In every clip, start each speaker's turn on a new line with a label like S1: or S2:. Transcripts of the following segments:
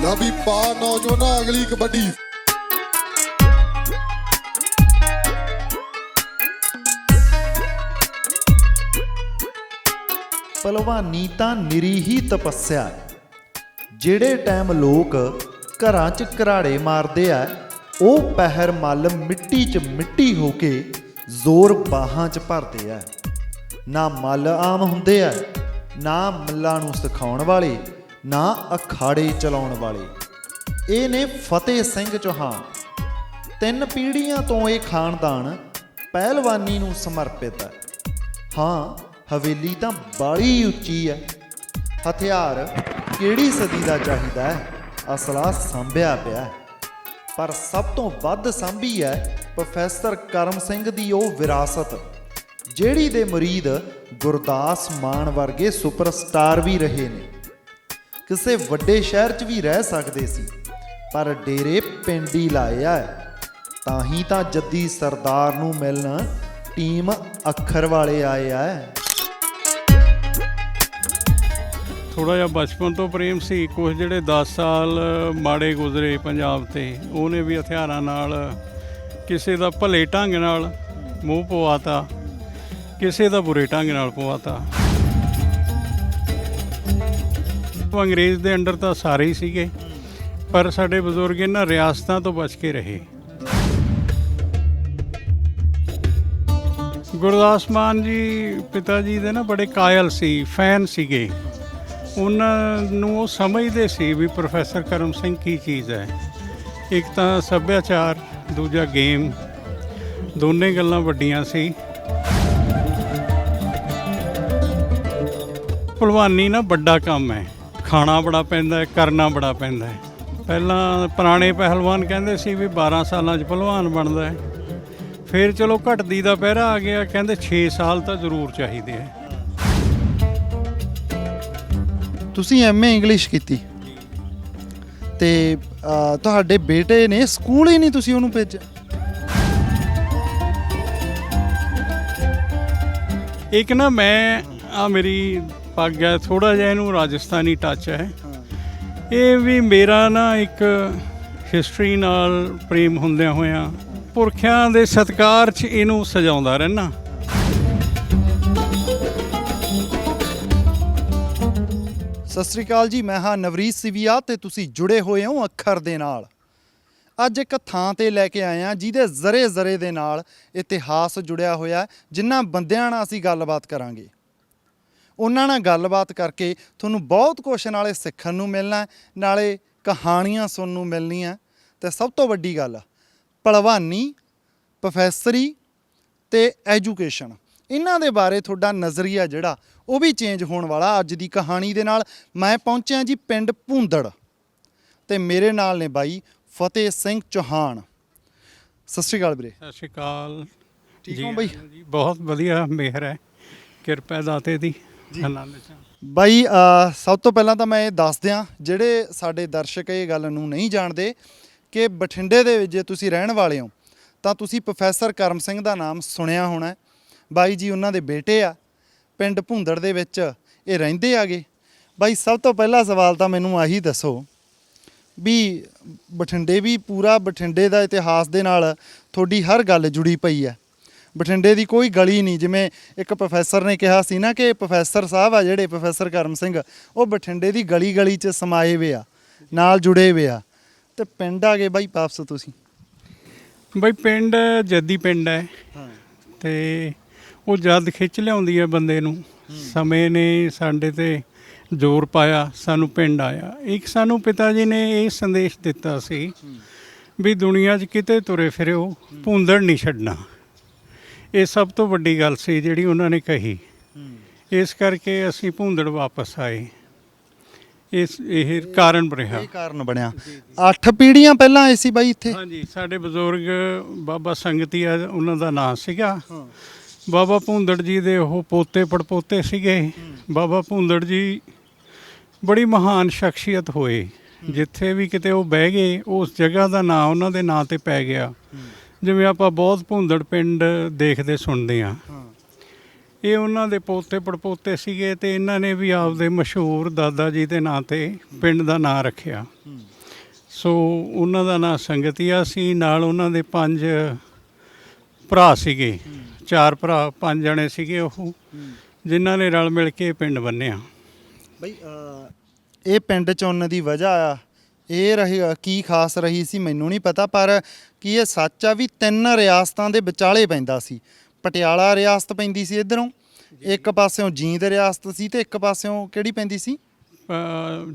S1: ला भी पा नौजवान अगली कबड्डी।
S2: ਭਲਵਾਨੀ ਤਾਂ ਨਿਰੀ ਹੀ ਤਪੱਸਿਆ ਹੈ। ਜਿਹੜੇ ਟਾਈਮ ਲੋਕ ਘਰਾਂ 'ਚ ਘਰਾੜੇ ਮਾਰਦੇ ਆ, ਉਹ ਪਹਿਰ ਮੱਲ ਮਿੱਟੀ 'ਚ ਮਿੱਟੀ ਹੋ ਕੇ ਜ਼ੋਰ ਬਾਹਾਂ 'ਚ ਭਰਦੇ ਆ। ਨਾ ਮੱਲ ਆਮ ਹੁੰਦੇ ਆ, ਨਾ ਮੱਲਾਂ ਨੂੰ ਸਿਖਾਉਣ ਵਾਲੇ, ਨਾ ਅਖਾੜੇ ਚਲਾਉਣ ਵਾਲੇ। ਇਹ ਨੇ ਫਤਿਹ ਸਿੰਘ ਚੌਹਾਨ। 3 ਪੀੜ੍ਹੀਆਂ ਤੋਂ ਇਹ ਖਾਨਦਾਨ ਪਹਿਲਵਾਨੀ ਨੂੰ ਸਮਰਪਿਤ ਹੈ। ਹਾਂ, ਹਵੇਲੀ ਤਾਂ ਬਾਲੀ ਉੱਚੀ ਹੈ। ਹਥਿਆਰ ਕਿਹੜੀ ਸਦੀ ਦਾ ਚਾਹੀਦਾ ਹੈ, ਅਸਲਾ ਸਾਂਭਿਆ ਪਿਆ। ਪਰ ਸਭ ਤੋਂ ਵੱਧ ਸਾਂਭੀ ਹੈ ਪ੍ਰੋਫੈਸਰ ਕਰਮ ਸਿੰਘ ਦੀ ਉਹ ਵਿਰਾਸਤ, ਜਿਹੜੀ ਦੇ ਮੁਰੀਦ ਗੁਰਦਾਸ ਮਾਨ ਵਰਗੇ ਸੁਪਰਸਟਾਰ ਵੀ ਰਹੇ ਨੇ। ਕਿਸੇ ਵੱਡੇ ਸ਼ਹਿਰ 'ਚ ਵੀ ਰਹਿ ਸਕਦੇ ਸੀ, ਪਰ ਡੇਰੇ ਪਿੰਡ ਹੀ ਲਾਏ ਆ। ਤਾਂ ਹੀ ਤਾਂ ਜੱਦੀ ਸਰਦਾਰ ਨੂੰ ਮਿਲਣ ਟੀਮ ਅੱਖਰ ਵਾਲੇ ਆਏ ਆ।
S3: ਥੋੜ੍ਹਾ ਜਿਹਾ ਬਚਪਨ ਤੋਂ ਪ੍ਰੇਮ ਸੀ। ਕੁਝ ਜਿਹੜੇ 10 ਸਾਲ ਮਾੜੇ ਗੁਜ਼ਰੇ ਪੰਜਾਬ 'ਤੇ, ਉਹਨੇ ਵੀ ਹਥਿਆਰਾਂ ਨਾਲ ਕਿਸੇ ਦਾ ਭਲੇ ਢੰਗ ਨਾਲ ਮੂੰਹ ਪਵਾਤਾ, ਕਿਸੇ ਦਾ ਬੁਰੇ ਢੰਗ ਨਾਲ ਪਵਾਤਾ। ਅੰਗਰੇਜ਼ ਦੇ ਅੰਡਰ ਤਾਂ ਸਾਰੇ ਹੀ ਸੀਗੇ, ਪਰ ਸਾਡੇ ਬਜ਼ੁਰਗ ਇਹਨਾਂ ਰਿਆਸਤਾਂ ਤੋਂ ਬਚ ਕੇ ਰਹੇ। ਗੁਰਦਾਸ ਮਾਨ ਜੀ ਪਿਤਾ ਜੀ ਦੇ ਨਾ ਬੜੇ ਕਾਇਲ ਸੀ, ਫੈਨ ਸੀਗੇ। ਉਹਨਾਂ ਨੂੰ ਉਹ ਸਮਝਦੇ ਸੀ ਵੀ ਪ੍ਰੋਫੈਸਰ ਕਰਮ ਸਿੰਘ ਕੀ ਚੀਜ਼ ਹੈ। ਇੱਕ ਤਾਂ ਸੱਭਿਆਚਾਰ, ਦੂਜਾ ਗੇਮ, ਦੋਨੇ ਗੱਲਾਂ ਵੱਡੀਆਂ ਸੀ। ਭਲਵਾਨੀ ਨਾ ਵੱਡਾ ਕੰਮ ਹੈ, ਖਾਣਾ ਬੜਾ ਪੈਂਦਾ ਹੈ, ਕਰਨਾ ਬੜਾ ਪੈਂਦਾ ਹੈ। ਪਹਿਲਾਂ ਪੁਰਾਣੇ ਪਹਿਲਵਾਨ ਕਹਿੰਦੇ ਸੀ ਵੀ 12 ਸਾਲਾਂ 'ਚ ਭਲਵਾਨ ਬਣਦਾ ਹੈ। ਫਿਰ ਚਲੋ ਘਟਦੀ ਦਾ ਪਹਿਰਾ ਆ ਗਿਆ, ਕਹਿੰਦੇ 6 ਸਾਲ ਤਾਂ ਜ਼ਰੂਰ ਚਾਹੀਦੇ ਹੈ।
S2: ਤੁਸੀਂ MA ਇੰਗਲਿਸ਼ ਕੀਤੀ ਤੇ ਤੁਹਾਡੇ ਬੇਟੇ ਨੇ ਸਕੂਲ ਹੀ ਨਹੀਂ ਤੁਸੀਂ ਉਹਨੂੰ ਭੇਜਿਆ?
S3: ਇੱਕ ਨਾ ਮੈਂ ਮੇਰੀ ਪੱਗ ਹੈ, ਥੋੜ੍ਹਾ ਜਿਹਾ ਇਹਨੂੰ ਰਾਜਸਥਾਨੀ ਟੱਚ ਹੈ। ਇਹ ਵੀ ਮੇਰਾ ਨਾ ਇੱਕ ਹਿਸਟਰੀ ਨਾਲ ਪ੍ਰੇਮ ਹੁੰਦਿਆਂ ਹੋਇਆਂ ਪੁਰਖਿਆਂ ਦੇ ਸਤਿਕਾਰ 'ਚ ਇਹਨੂੰ ਸਜਾਉਂਦਾ ਰਹਿਣਾ।
S2: ਸਤਿ ਸ਼੍ਰੀ ਅਕਾਲ ਜੀ, ਮੈਂ ਹਾਂ ਨਵਰੀਤ ਸਿਵੀਆ ਤੇ ਤੁਸੀਂ ਜੁੜੇ ਹੋਏ ਹੋ ਅੱਖਰ ਦੇ ਨਾਲ। ਅੱਜ ਇੱਕ ਥਾਂ ਤੇ ਲੈ ਕੇ ਆਏ ਹਾਂ ਜਿਹਦੇ ਜ਼ਰੇ ਜ਼ਰੇ ਦੇ ਨਾਲ ਇਤਿਹਾਸ ਜੁੜਿਆ ਹੋਇਆ। ਜਿਨ੍ਹਾਂ ਬੰਦਿਆਂ ਨਾਲ ਅਸੀਂ ਗੱਲਬਾਤ ਕਰਾਂਗੇ, ਉਹਨਾਂ ਨਾਲ ਗੱਲਬਾਤ ਕਰਕੇ ਤੁਹਾਨੂੰ ਬਹੁਤ ਕੁਛ ਨਾਲੇ ਸਿੱਖਣ ਨੂੰ ਮਿਲਣਾ, ਨਾਲੇ ਕਹਾਣੀਆਂ ਸੁਣਨ ਨੂੰ ਮਿਲਣੀਆਂ। ਤੇ ਸਭ ਤੋਂ ਵੱਡੀ ਗੱਲ, ਭਲਵਾਨੀ, ਪ੍ਰੋਫੈਸਰੀ ਤੇ ਐਜੂਕੇਸ਼ਨ, ਇਹਨਾਂ ਦੇ ਬਾਰੇ ਤੁਹਾਡਾ ਨਜ਼ਰੀਆ ਜਿਹੜਾ ਉਹ ਵੀ ਚੇਂਜ ਹੋਣ ਵਾਲਾ ਅੱਜ ਦੀ ਕਹਾਣੀ ਦੇ ਨਾਲ। ਮੈਂ ਪਹੁੰਚਿਆ ਜੀ ਪਿੰਡ ਭੂੰਦੜ ਤੇ ਮੇਰੇ ਨਾਲ ਨੇ ਬਾਈ ਫਤਿਹ ਸਿੰਘ ਚੌਹਾਨ। ਸਤਿ ਸ਼੍ਰੀ ਅਕਾਲ ਵੀਰੇ।
S3: ਸਤਿ ਸ਼੍ਰੀ ਅਕਾਲ।
S2: ਠੀਕ ਹੋ ਬਾਈ?
S3: ਬਹੁਤ ਵਧੀਆ, ਮਿਹਰ ਹੈ, ਕਿਰਪਾ ਦਾਤੇ ਦੀ।
S2: ਬਾਈ ਸਭ ਤੋਂ ਪਹਿਲਾਂ ਤਾਂ ਮੈਂ ਇਹ ਦੱਸ ਦਿਆਂ, ਜਿਹੜੇ ਸਾਡੇ ਦਰਸ਼ਕ ਇਹ ਗੱਲ ਨੂੰ ਨਹੀਂ ਜਾਣਦੇ, ਕਿ ਬਠਿੰਡੇ ਦੇ ਵਿੱਚ ਜੇ ਤੁਸੀਂ ਰਹਿਣ ਵਾਲੇ ਹੋ ਤਾਂ ਤੁਸੀਂ ਪ੍ਰੋਫੈਸਰ ਕਰਮ ਸਿੰਘ ਦਾ ਨਾਮ ਸੁਣਿਆ ਹੋਣਾ। ਬਾਈ ਜੀ ਉਹਨਾਂ ਦੇ ਬੇਟੇ ਆ, ਪਿੰਡ ਭੂੰਦੜ ਦੇ ਵਿੱਚ ਇਹ ਰਹਿੰਦੇ ਆਗੇ। ਬਾਈ ਸਭ ਤੋਂ ਪਹਿਲਾ ਸਵਾਲ ਤਾਂ ਮੈਨੂੰ ਆਹੀ ਦੱਸੋ ਵੀ ਬਠਿੰਡੇ ਵੀ ਪੂਰਾ, ਬਠਿੰਡੇ ਦਾ ਇਤਿਹਾਸ ਦੇ ਨਾਲ ਤੁਹਾਡੀ ਹਰ ਗੱਲ ਜੁੜੀ ਪਈ ਹੈ। ਬਠਿੰਡੇ ਦੀ ਕੋਈ ਗਲੀ ਨਹੀਂ, ਜਿਵੇਂ ਇੱਕ ਪ੍ਰੋਫੈਸਰ ਨੇ ਕਿਹਾ ਸੀ ਨਾ ਕਿ ਪ੍ਰੋਫੈਸਰ ਸਾਹਿਬ ਆ ਜਿਹੜੇ ਪ੍ਰੋਫੈਸਰ ਕਰਮ ਸਿੰਘ, ਉਹ ਬਠਿੰਡੇ ਦੀ ਗਲੀ ਗਲੀ 'ਚ ਸਮਾਏ ਵੇ ਆ, ਨਾਲ ਜੁੜੇ ਵੇ ਆ। ਤੇ ਪਿੰਡ ਆ ਗਏ ਬਾਈ ਵਾਪਸ ਤੁਸੀਂ?
S3: ਬਾਈ ਪਿੰਡ ਜੱਦੀ ਪਿੰਡ ਹੈ, ਤੇ ਉਹ ਜਦ ਖਿੱਚ ਲਿਆਉਂਦੀ ਹੈ ਬੰਦੇ ਨੂੰ। ਸਮੇਂ ਨੇ ਸਾਡੇ 'ਤੇ ਜ਼ੋਰ ਪਾਇਆ, ਸਾਨੂੰ ਪਿੰਡ ਆਇਆ। ਇੱਕ ਸਾਨੂੰ ਪਿਤਾ ਜੀ ਨੇ ਇਹ ਸੰਦੇਸ਼ ਦਿੱਤਾ ਸੀ ਵੀ ਦੁਨੀਆ 'ਚ ਕਿਤੇ ਤੁਰੇ ਫਿਰਿਓ, ਭੂੰਦੜ ਨਹੀਂ ਛੱਡਣਾ। ਇਹ ਸਭ ਤੋਂ ਵੱਡੀ ਗੱਲ ਸੀ ਜਿਹੜੀ ਉਹਨਾਂ ਨੇ ਕਹੀ। ਇਸ ਕਰਕੇ ਅਸੀਂ ਭੂੰਦੜ ਵਾਪਸ ਆਏ। ਇਹ ਕਾਰਨ ਰਿਹਾ, ਇਹ
S2: ਕਾਰਨ ਬਣਿਆ। 8 ਪੀੜ੍ਹੀਆਂ ਪਹਿਲਾਂ ਆਏ ਸੀ ਬਾਈ ਇੱਥੇ?
S3: ਹਾਂਜੀ, ਸਾਡੇ ਬਜ਼ੁਰਗ ਬਾਬਾ ਸੰਗਤੀਆ ਉਹਨਾਂ ਦਾ ਨਾਂ ਸੀਗਾ। ਬਾਬਾ ਭੂੰਦੜ ਜੀ ਦੇ ਉਹ ਪੋਤੇ ਪੜਪੋਤੇ ਸੀਗੇ। ਬਾਬਾ ਭੂੰਦੜ ਜੀ ਬੜੀ ਮਹਾਨ ਸ਼ਖਸੀਅਤ ਹੋਏ। ਜਿੱਥੇ ਵੀ ਕਿਤੇ ਉਹ ਬਹਿ ਗਏ, ਉਸ ਜਗ੍ਹਾ ਦਾ ਨਾਂ ਉਹਨਾਂ ਦੇ ਨਾਂ 'ਤੇ ਪੈ ਗਿਆ। ਜਿਵੇਂ ਆਪਾਂ ਬਹੁਤ ਭੂੰਦੜ ਪਿੰਡ ਦੇਖਦੇ ਸੁਣਦੇ ਹਾਂ। ਇਹ ਉਹਨਾਂ ਦੇ ਪੋਤੇ ਪੜਪੋਤੇ ਸੀਗੇ ਤੇ ਇਹਨਾਂ ਨੇ ਵੀ ਆਪਦੇ ਮਸ਼ਹੂਰ ਦਾਦਾ ਜੀ ਦੇ ਨਾਂ ਤੇ ਪਿੰਡ ਦਾ ਨਾਂ ਰੱਖਿਆ। ਸੋ ਉਹਨਾਂ ਦਾ ਨਾਂ ਸੰਗਤੀਆ ਸੀ। ਨਾਲ ਉਹਨਾਂ ਦੇ 5 ਭਰਾ ਸੀਗੇ, 4 ਭਰਾ 5 ਜਣੇ ਸੀਗੇ ਉਹ, ਜਿਨ੍ਹਾਂ ਨੇ ਰਲ ਮਿਲ ਕੇ ਪਿੰਡ ਬੰਨਿਆ।
S2: ਬਈ ਇਹ ਪਿੰਡ ਚੁਣਨ ਦੀ ਵਜ੍ਹਾ ਇਹ ਰਹੀ ਕੀ ਖਾਸ ਰਹੀ ਸੀ ਮੈਨੂੰ ਨਹੀਂ ਪਤਾ, ਪਰ ਕੀ ਇਹ ਸੱਚ ਆ ਵੀ 3 ਰਿਆਸਤਾਂ ਦੇ ਵਿਚਾਲੇ ਪੈਂਦਾ ਸੀ? ਪਟਿਆਲਾ ਰਿਆਸਤ ਪੈਂਦੀ ਸੀ ਇੱਧਰੋਂ, ਇੱਕ ਪਾਸਿਓਂ ਜੀਂਦ ਰਿਆਸਤ ਸੀ ਤੇ ਇੱਕ ਪਾਸਿਓਂ ਕਿਹੜੀ ਪੈਂਦੀ ਸੀ?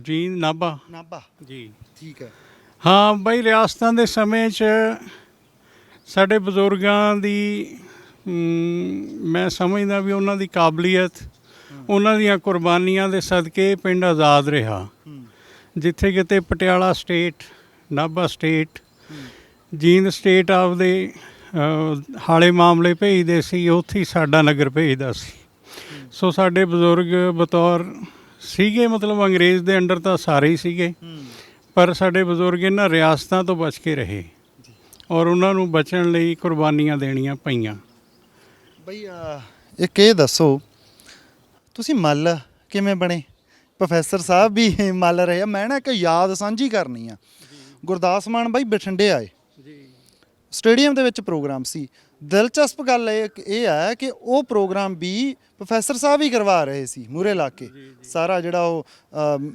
S3: ਜੀ ਨਾਭਾ।
S2: ਨਾਭਾ
S3: ਜੀ
S2: ਠੀਕ ਹੈ।
S3: ਹਾਂ ਬਈ, ਰਿਆਸਤਾਂ ਦੇ ਸਮੇਂ 'ਚ ਸਾਡੇ ਬਜ਼ੁਰਗਾਂ ਦੀ ਮੈਂ ਸਮਝਦਾ ਵੀ ਉਹਨਾਂ ਦੀ ਕਾਬਲੀਅਤ, ਉਹਨਾਂ ਦੀਆਂ ਕੁਰਬਾਨੀਆਂ ਦੇ ਸਦਕੇ ਪਿੰਡ ਆਜ਼ਾਦ ਰਿਹਾ। ਜਿੱਥੇ ਕਿਤੇ Patiala state, Nabha state, Jind state ਆਪਦੇ ਹਾਲੇ ਮਾਮਲੇ ਭੇਜਦੇ ਸੀ, ਉੱਥੇ ਹੀ ਸਾਡਾ ਨਗਰ ਭੇਜਦਾ ਸੀ। ਸੋ ਸਾਡੇ ਬਜ਼ੁਰਗ ਬਤੌਰ ਸੀਗੇ, ਮਤਲਬ ਅੰਗਰੇਜ਼ ਦੇ ਅੰਡਰ ਤਾਂ ਸਾਰੇ ਹੀ ਸੀਗੇ, ਪਰ ਸਾਡੇ ਬਜ਼ੁਰਗ ਇਹਨਾਂ ਰਿਆਸਤਾਂ ਤੋਂ ਬਚ ਕੇ ਰਹੇ ਔਰ ਉਹਨਾਂ ਨੂੰ ਬਚਣ ਲਈ ਕੁਰਬਾਨੀਆਂ ਦੇਣੀਆਂ ਪਈਆਂ।
S2: ਬਈ ਇੱਕ ਇਹ ਦੱਸੋ, ਤੁਸੀਂ ਮੱਲ ਕਿਵੇਂ ਬਣੇ? ਪ੍ਰੋਫੈਸਰ ਸਾਹਿਬ ਵੀ ਮੱਲ ਰਹੇ ਆ। ਮੈਂ ਨਾ ਇੱਕ ਯਾਦ ਸਾਂਝੀ ਕਰਨੀ ਆ। ਗੁਰਦਾਸ ਮਾਨ ਬਾਈ ਬਠਿੰਡੇ ਆਏ, ਸਟੇਡੀਅਮ ਦੇ ਵਿੱਚ ਪ੍ਰੋਗਰਾਮ ਸੀ। ਦਿਲਚਸਪ ਗੱਲ ਇਹ ਹੈ ਕਿ ਉਹ ਪ੍ਰੋਗਰਾਮ ਵੀ ਪ੍ਰੋਫੈਸਰ ਸਾਹਿਬ ਹੀ ਕਰਵਾ ਰਹੇ ਸੀ, ਮੂਹਰੇ ਲਾ ਕੇ ਸਾਰਾ ਜਿਹੜਾ ਉਹ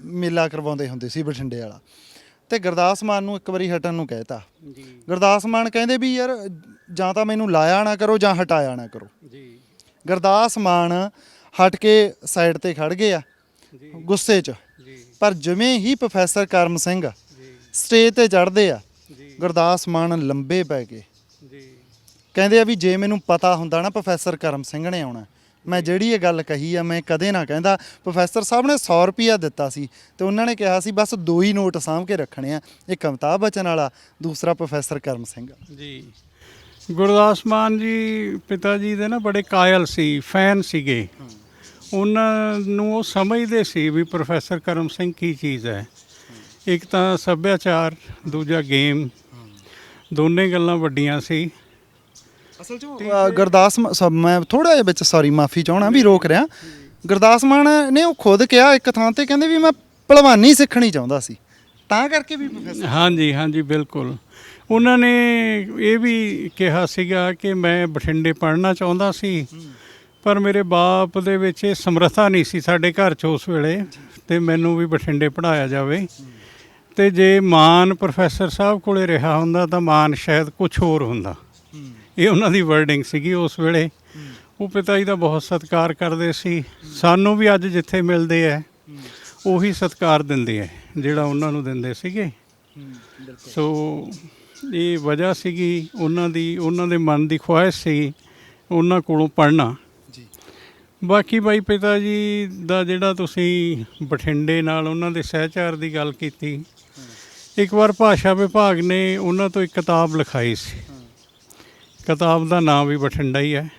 S2: ਮੇਲਾ ਕਰਵਾਉਂਦੇ ਹੁੰਦੇ ਸੀ ਬਠਿੰਡੇ ਵਾਲਾ। ਤੇ ਗੁਰਦਾਸ ਮਾਨ ਨੂੰ ਇੱਕ ਵਾਰੀ ਹਟਣ ਨੂੰ ਕਹਿਤਾ। ਗੁਰਦਾਸ ਮਾਨ ਕਹਿੰਦੇ ਵੀ ਯਾਰ ਜਾਂ ਤਾਂ ਮੈਨੂੰ ਲਾਇਆ ਨਾ ਕਰੋ ਜਾਂ ਹਟਾਇਆ ਨਾ ਕਰੋ। ਗੁਰਦਾਸ ਮਾਨ ਹਟ ਕੇ ਸਾਈਡ ਤੇ ਖੜ ਗਏ ਆ ਗੁੱਸੇ 'ਚ। ਪਰ ਜਿਵੇਂ ਹੀ ਪ੍ਰੋਫੈਸਰ ਕਰਮ ਸਿੰਘ ਸਟੇਜ ਤੇ ਚੜ੍ਹਦੇ ਆ, ਗੁਰਦਾਸ ਮਾਨ ਲੰਬੇ ਪੈ ਗਏ। ਕਹਿੰਦੇ ਆ ਵੀ ਜੇ ਮੈਨੂੰ ਪਤਾ ਹੁੰਦਾ ਨਾ ਪ੍ਰੋਫੈਸਰ ਕਰਮ ਸਿੰਘ ਨੇ ਆਉਣਾ, ਮੈਂ ਜਿਹੜੀ ਇਹ ਗੱਲ ਕਹੀ ਆ ਮੈਂ ਕਦੇ ਨਾ ਕਹਿੰਦਾ। ਪ੍ਰੋਫੈਸਰ ਸਾਹਿਬ ਨੇ 100 ਰੁਪਈਆ ਦਿੱਤਾ ਸੀ ਤੇ ਉਹਨਾਂ ਨੇ ਕਿਹਾ ਸੀ ਬਸ 2 ਹੀ ਨੋਟ ਸਾਂਭ ਕੇ ਰੱਖਣੇ ਆ, ਇੱਕ ਅਮਿਤਾਭ ਬੱਚਨ ਵਾਲਾ, ਦੂਸਰਾ ਪ੍ਰੋਫੈਸਰ ਕਰਮ ਸਿੰਘ।
S3: ਜੀ ਗੁਰਦਾਸ ਮਾਨ ਜੀ ਪਿਤਾ ਜੀ ਦੇ ਨਾ ਬੜੇ ਕਾਇਲ ਸੀ, ਫੈਨ ਸੀਗੇ। ਉਹਨਾਂ ਨੂੰ ਉਹ ਸਮਝਦੇ ਸੀ ਵੀ ਪ੍ਰੋਫੈਸਰ ਕਰਮ ਸਿੰਘ ਕੀ ਚੀਜ਼ ਹੈ। ਇੱਕ ਤਾਂ ਸੱਭਿਆਚਾਰ, ਦੂਜਾ ਗੇਮ, ਦੋਨੇ ਗੱਲਾਂ ਵੱਡੀਆਂ ਸੀ।
S2: ਅਸਲ 'ਚ ਗੁਰਦਾਸ ਮੈਂ ਥੋੜ੍ਹਾ ਜਿਹਾ ਵਿੱਚ ਸੌਰੀ ਮਾਫੀ ਚਾਹਣਾ ਵੀ ਰੋਕ ਰਿਹਾ। ਗੁਰਦਾਸ ਮਾਨ ਨੇ ਉਹ ਖੁਦ ਕਿਹਾ ਇੱਕ ਥਾਂ ਤੇ, ਕਹਿੰਦੇ ਵੀ ਮੈਂ ਭਲਵਾਨੀ ਸਿੱਖਣੀ ਚਾਹੁੰਦਾ ਸੀ, ਤਾਂ ਕਰਕੇ ਵੀ ਪ੍ਰੋਫੈਸਰ।
S3: ਹਾਂਜੀ ਹਾਂਜੀ ਬਿਲਕੁਲ। ਉਹਨਾਂ ਨੇ ਇਹ ਵੀ ਕਿਹਾ ਸੀਗਾ ਕਿ ਮੈਂ ਬਠਿੰਡੇ ਪੜ੍ਹਨਾ ਚਾਹੁੰਦਾ ਸੀ, ਪਰ ਮੇਰੇ ਬਾਪ ਦੇ ਵਿੱਚ ਇਹ ਸਮਰੱਥਾ ਨਹੀਂ ਸੀ ਸਾਡੇ ਘਰ 'ਚ ਉਸ ਵੇਲੇ, ਤੇ ਮੈਨੂੰ ਵੀ ਬਠਿੰਡੇ ਪੜ੍ਹਾਇਆ ਜਾਵੇ। ਤੇ ਜੇ ਮਾਨ ਪ੍ਰੋਫੈਸਰ ਸਾਹਿਬ ਕੋਲੇ ਰਿਹਾ ਹੁੰਦਾ ਤਾਂ ਮਾਨ ਸ਼ਾਇਦ ਕੁਝ ਹੋਰ ਹੁੰਦਾ। ਇਹ ਉਹਨਾਂ ਦੀ ਵਰਡਿੰਗ ਸੀਗੀ ਉਸ ਵੇਲੇ। ਉਹ ਪਿਤਾ ਜੀ ਦਾ ਬਹੁਤ ਸਤਿਕਾਰ ਕਰਦੇ ਸੀ। ਸਾਨੂੰ ਵੀ ਅੱਜ ਜਿੱਥੇ ਮਿਲਦੇ ਹੈ ਉਹੀ ਸਤਿਕਾਰ ਦਿੰਦੇ ਹੈ ਜਿਹੜਾ ਉਹਨਾਂ ਨੂੰ ਦਿੰਦੇ ਸੀਗੇ। ਸੋ ਇਹ ਵਜ੍ਹਾ ਸੀਗੀ ਉਹਨਾਂ ਦੀ, ਉਹਨਾਂ ਦੇ ਮਨ ਦੀ ਖੁਆਇਸ਼ ਸੀ ਉਹਨਾਂ ਕੋਲੋਂ ਪੜ੍ਹਨਾ। ਬਾਕੀ ਬਾਈ ਪਿਤਾ ਜੀ ਦਾ ਜਿਹੜਾ ਤੁਸੀਂ ਬਠਿੰਡੇ ਨਾਲ ਉਹਨਾਂ ਦੇ ਸਹਿਚਾਰ ਦੀ ਗੱਲ ਕੀਤੀ, ਇੱਕ ਵਾਰ ਭਾਸ਼ਾ ਵਿਭਾਗ ਨੇ ਉਹਨਾਂ ਤੋਂ ਇੱਕ ਕਿਤਾਬ ਲਿਖਾਈ ਸੀ। ਕਿਤਾਬ ਦਾ ਨਾਮ ਵੀ ਬਠਿੰਡਾ ਹੀ ਹੈ।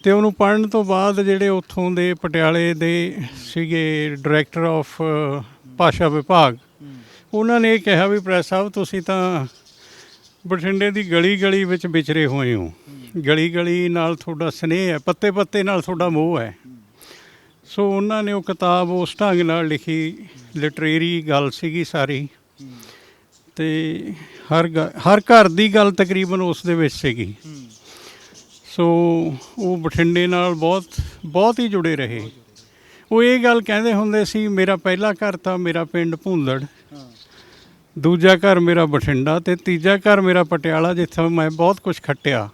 S3: ਅਤੇ ਉਹਨੂੰ ਪੜ੍ਹਨ ਤੋਂ ਬਾਅਦ ਜਿਹੜੇ ਉੱਥੋਂ ਦੇ ਪਟਿਆਲੇ ਦੇ ਸੀਗੇ ਡਾਇਰੈਕਟਰ ਆਫ ਭਾਸ਼ਾ ਵਿਭਾਗ, ਉਹਨਾਂ ਨੇ ਇਹ ਕਿਹਾ ਵੀ ਪ੍ਰੈਸ ਸਾਹਿਬ ਤੁਸੀਂ ਤਾਂ ਬਠਿੰਡੇ ਦੀ ਗਲੀ ਗਲੀ ਵਿੱਚ ਵਿਚਰੇ ਹੋਏ ਹੋ, ਗਲੀ ਗਲੀ ਨਾਲ ਤੁਹਾਡਾ ਸਨੇਹ ਹੈ, ਪੱਤੇ ਪੱਤੇ ਨਾਲ ਤੁਹਾਡਾ ਮੋਹ ਹੈ। ਸੋ ਉਹਨਾਂ ਨੇ ਉਹ ਕਿਤਾਬ ਉਸ ਢੰਗ ਨਾਲ ਲਿਖੀ, ਲਿਟਰੇਰੀ ਗੱਲ ਸੀਗੀ ਸਾਰੀ, ਅਤੇ ਹਰ ਘਰ ਦੀ ਗੱਲ ਤਕਰੀਬਨ ਉਸ ਦੇ ਵਿੱਚ ਸੀਗੀ। ਸੋ ਉਹ ਬਠਿੰਡੇ ਨਾਲ ਬਹੁਤ ਹੀ ਜੁੜੇ ਰਹੇ। ਉਹ ਇਹ ਗੱਲ ਕਹਿੰਦੇ ਹੁੰਦੇ ਸੀ, ਮੇਰਾ ਪਹਿਲਾ ਘਰ ਤਾਂ ਮੇਰਾ ਪਿੰਡ ਭੂੰਦੜ, ਦੂਜਾ ਘਰ ਮੇਰਾ ਬਠਿੰਡਾ ਅਤੇ ਤੀਜਾ ਘਰ ਮੇਰਾ ਪਟਿਆਲਾ, ਜਿੱਥੇ ਮੈਂ ਬਹੁਤ ਕੁਛ ਖੱਟਿਆ,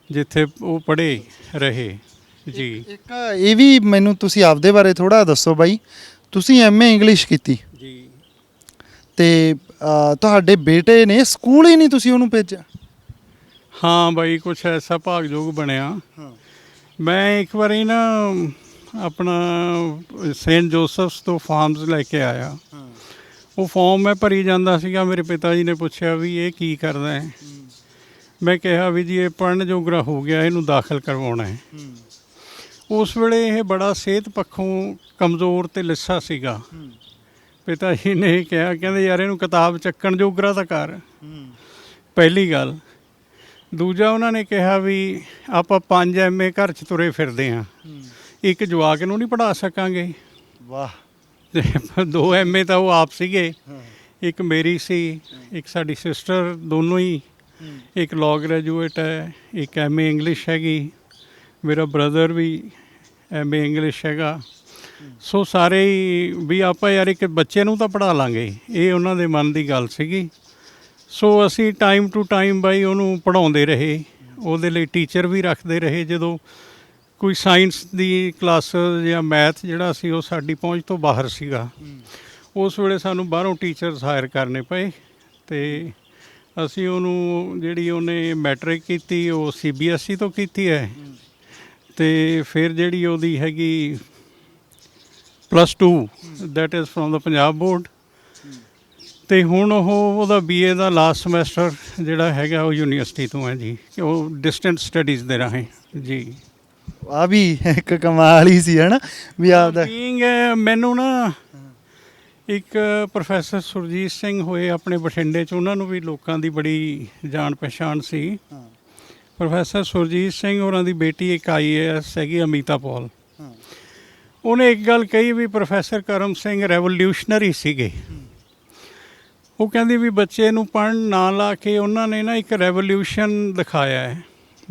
S3: ਜਿੱਥੇ ਉਹ ਪੜ੍ਹੇ ਰਹੇ। ਜੀ
S2: ਇੱਕ ਇਹ ਵੀ ਮੈਨੂੰ ਤੁਸੀਂ ਆਪਦੇ ਬਾਰੇ ਥੋੜ੍ਹਾ ਦੱਸੋ ਬਾਈ। ਤੁਸੀਂ MA ਇੰਗਲਿਸ਼ ਕੀਤੀ
S3: ਜੀ,
S2: ਅਤੇ ਤੁਹਾਡੇ ਬੇਟੇ ਨੇ ਸਕੂਲ ਹੀ ਨਹੀਂ ਤੁਸੀਂ ਉਹਨੂੰ ਭੇਜਿਆ?
S3: ਹਾਂ ਬਾਈ, ਕੁਛ ਐਸਾ ਭਾਗਯੋਗ ਬਣਿਆ। ਮੈਂ ਇੱਕ ਵਾਰੀ ਨਾ ਆਪਣਾ ਸੇਂਟ ਜੋਸਫਸ ਤੋਂ ਫਾਰਮਸ ਲੈ ਕੇ ਆਇਆ। ਉਹ ਫਾਰਮ ਮੈਂ ਭਰੀ ਜਾਂਦਾ ਸੀਗਾ। ਮੇਰੇ ਪਿਤਾ ਜੀ ਨੇ ਪੁੱਛਿਆ ਵੀ ਇਹ ਕੀ ਕਰਦਾ ਹੈ। ਮੈਂ ਕਿਹਾ ਵੀ ਜੀ ਇਹ ਪੜ੍ਹਨ ਜੋਗਰਾ ਹੋ ਗਿਆ, ਇਹਨੂੰ ਦਾਖਲ ਕਰਵਾਉਣਾ ਹੈ। ਉਸ ਵੇਲੇ ਇਹ ਬੜਾ ਸਿਹਤ ਪੱਖੋਂ ਕਮਜ਼ੋਰ ਅਤੇ ਲਿੱਸਾ ਸੀਗਾ। ਪਿਤਾ ਜੀ ਨੇ ਕਿਹਾ, ਕਹਿੰਦੇ ਯਾਰ ਇਹਨੂੰ ਕਿਤਾਬ ਚੱਕਣ ਜੋਗਰਾ ਤਾਂ ਕਰ, ਪਹਿਲੀ ਗੱਲ। ਦੂਜਾ ਉਹਨਾਂ ਨੇ ਕਿਹਾ ਵੀ ਆਪਾਂ 5 MA ਘਰ 'ਚ ਤੁਰੇ ਫਿਰਦੇ ਹਾਂ, ਇੱਕ ਜਵਾਕ ਨੂੰ ਨਹੀਂ ਪੜ੍ਹਾ ਸਕਾਂਗੇ।
S2: ਵਾਹ।
S3: ਤੇ 2 MA ਤਾਂ ਉਹ ਆਪ ਸੀਗੇ, ਇੱਕ ਮੇਰੀ ਸੀ, ਇੱਕ ਸਾਡੀ ਸਿਸਟਰ, ਦੋਨੋਂ ਹੀ। ਇੱਕ ਲਾਅ ਗ੍ਰੈਜੂਏਟ ਹੈ, ਇੱਕ MA ਇੰਗਲਿਸ਼ ਹੈਗੀ, ਮੇਰਾ ਬ੍ਰਦਰ ਵੀ MA ਇੰਗਲਿਸ਼ ਹੈਗਾ। ਸੋ ਸਾਰੇ ਹੀ ਵੀ ਆਪਾਂ ਯਾਰ ਇੱਕ ਬੱਚੇ ਨੂੰ ਤਾਂ ਪੜ੍ਹਾ ਲਾਂਗੇ, ਇਹ ਉਹਨਾਂ ਦੇ ਮਨ ਦੀ ਗੱਲ ਸੀਗੀ। ਸੋ ਅਸੀਂ ਟਾਈਮ ਟੂ ਟਾਈਮ ਬਾਈ ਉਹਨੂੰ ਪੜ੍ਹਾਉਂਦੇ ਰਹੇ, ਉਹਦੇ ਲਈ ਟੀਚਰ ਵੀ ਰੱਖਦੇ ਰਹੇ। ਜਦੋਂ ਕੋਈ ਸਾਇੰਸ ਦੀ ਕਲਾਸ ਜਾਂ ਮੈਥ ਜਿਹੜਾ ਸੀ ਉਹ ਸਾਡੀ ਪਹੁੰਚ ਤੋਂ ਬਾਹਰ ਸੀਗਾ, ਉਸ ਵੇਲੇ ਸਾਨੂੰ ਬਾਹਰੋਂ ਟੀਚਰਸ ਹਾਇਰ ਕਰਨੇ ਪਏ। ਅਤੇ ਅਸੀਂ ਉਹਨੂੰ ਜਿਹੜੀ ਉਹਨੇ ਮੈਟ੍ਰਿਕ ਕੀਤੀ ਉਹ CBSE ਤੋਂ ਕੀਤੀ ਹੈ, ਅਤੇ ਫਿਰ ਜਿਹੜੀ ਉਹਦੀ ਹੈਗੀ +2 that is from the Punjab board. ਅਤੇ ਹੁਣ ਉਹਦਾ BA ਦਾ ਲਾਸਟ ਸਮੈਸਟਰ ਜਿਹੜਾ ਹੈਗਾ ਉਹ ਯੂਨੀਵਰਸਿਟੀ ਤੋਂ ਹੈ ਜੀ, ਉਹ ਡਿਸਟੈਂਟ ਸਟੱਡੀਜ਼ ਦੇ ਰਾਹੀਂ ਜੀ।
S2: ਆ ਵੀ ਇੱਕ ਕਮਾਲ ਹੀ ਸੀ, ਹੈ ਨਾ ਵੀ ਆਪਦਾ
S3: ਬੀਇੰਗ। ਮੈਨੂੰ ਨਾ ਇੱਕ ਪ੍ਰੋਫੈਸਰ ਸੁਰਜੀਤ ਸਿੰਘ ਹੋਏ ਆਪਣੇ ਬਠਿੰਡੇ 'ਚ, ਉਹਨਾਂ ਨੂੰ ਵੀ ਲੋਕਾਂ ਦੀ ਬੜੀ ਜਾਣ ਪਛਾਣ ਸੀ। ਪ੍ਰੋਫੈਸਰ ਸੁਰਜੀਤ ਸਿੰਘ ਹੋਰਾਂ ਦੀ ਬੇਟੀ ਇੱਕ IAS ਹੈਗੀ, ਅਮੀਤਾ ਪੌਲ। ਉਹਨੇ ਇੱਕ ਗੱਲ ਕਹੀ ਵੀ ਪ੍ਰੋਫੈਸਰ ਕਰਮ ਸਿੰਘ ਰੈਵੋਲਿਊਸ਼ਨਰੀ ਸੀਗੇ। ਉਹ ਕਹਿੰਦੀ ਵੀ ਬੱਚੇ ਨੂੰ ਪੜ੍ਹਨ ਨਾ ਲਾ ਕੇ ਉਹਨਾਂ ਨੇ ਨਾ ਇੱਕ ਰੈਵੋਲਿਊਸ਼ਨ ਦਿਖਾਇਆ ਹੈ